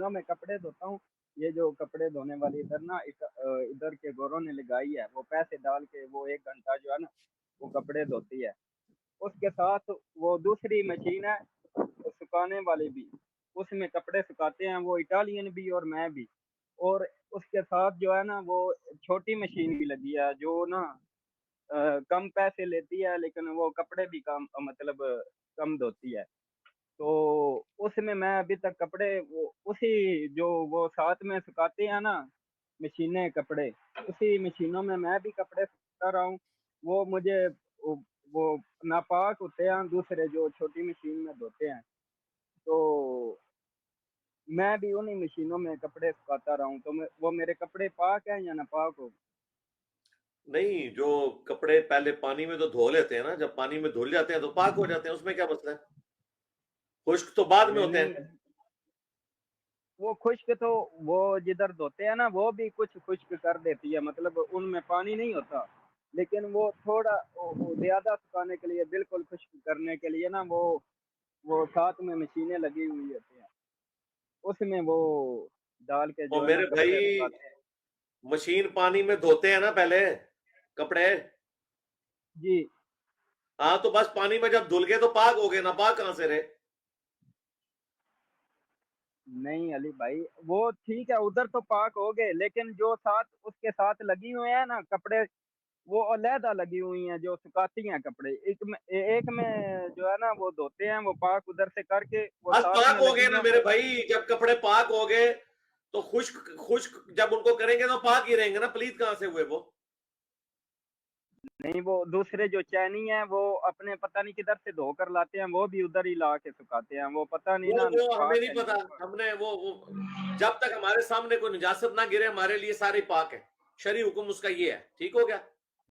مشینوں میں کپڑے دھوتا ہوں. یہ جو کپڑے دھونے والی ادھر نا ادھر کے گوروں نے لگائی ہے, وہ پیسے ڈال کے وہ 1 گھنٹہ جو ہے نا وہ کپڑے دھوتی ہے. اس کے ساتھ وہ دوسری مشین ہے سکھانے والی بھی, اس میں کپڑے سکھاتے ہیں وہ اٹالین بھی اور میں بھی. اور اس کے ساتھ جو ہے نا وہ چھوٹی مشین بھی لگی ہے جو نا کم پیسے لیتی ہے لیکن وہ کپڑے بھی کم مطلب کم دھوتی ہے. تو اس میں ابھی تک کپڑے اسی جو وہ ساتھ میں سکھاتے ہیں نا مشینیں کپڑے, اسی مشینوں میں بھی کپڑے سکھا رہا ہوں. وہ مجھے وہ ناپاک ہوتے ہیں دوسرے جو چھوٹی مشین میں دھوتے ہیں, تو میں بھی انہی مشینوں میں کپڑے سکھاتا رہا ہوں. تو وہ میرے کپڑے پاک ہیں یا ناپاک ہو؟ نہیں, جو کپڑے پہلے پانی میں تو دھو لیتے ہیں نا, جب پانی میں دھل جاتے ہیں تو پاک ہو جاتے ہیں, اس میں کیا مسئلہ ہے؟ خشک تو بعد میں نہیں ہوتے ہیں. نہیں, وہ خشک تو وہ جدھر دھوتے ہیں نا وہ بھی کچھ خشک کر دیتی ہے, مطلب ان میں پانی نہیں ہوتا, لیکن وہ تھوڑا زیادہ سکھانے کے لیے بالکل خشک کرنے کے لیے نا وہ ساتھ میں مشینیں لگی ہوئی ہوتی ہیں, اس میں وہ ڈال کے اور جو ہے نا میرے بھائی, کپڑے سکھاتے ہیں. مشین پانی میں دھوتے ہیں نا پہلے کپڑے, جی ہاں تو بس پانی میں جب دھل گئے تو پاک ہو گئے, نا پاک کہاں سے رہے؟ نہیں علی بھائی, وہ ٹھیک ہے ادھر تو پاک ہو گئے, لیکن جو ساتھ اس کے ساتھ لگی ہوئے ہیں نا کپڑے وہ علیحدہ لگی ہوئی ہیں جو سکھاتی ہیں کپڑے. ایک میں جو ہے نا وہ دھوتے ہیں وہ پاک ادھر سے کر کے, وہ بس ساتھ پاک میں ہو گئے لگی نا ہیں. میرے بھائی, جب کپڑے پاک ہو گئے تو خشک جب ان کو کریں گے تو پاک ہی رہیں گے نا, پلیت کہاں سے ہوئے وہ؟ نہیں, وہ دوسرے جو چینی ہیں وہ اپنے پتہ نہیں کدھر سے دھو کر لاتے ہیں, وہ بھی ادھر ہی لا کے سکھاتے ہیں, وہ پتہ نہیں نا وہ ہمیں پاک ہے نہیں پتا, نہیں پاک. ہم نے وہ جب تک ہمارے سامنے کوئی نجاست نہ گرے ہمارے لیے سارے پاک ہے. شرعی حکم اس کا یہ ہے, ٹھیک ہو گیا.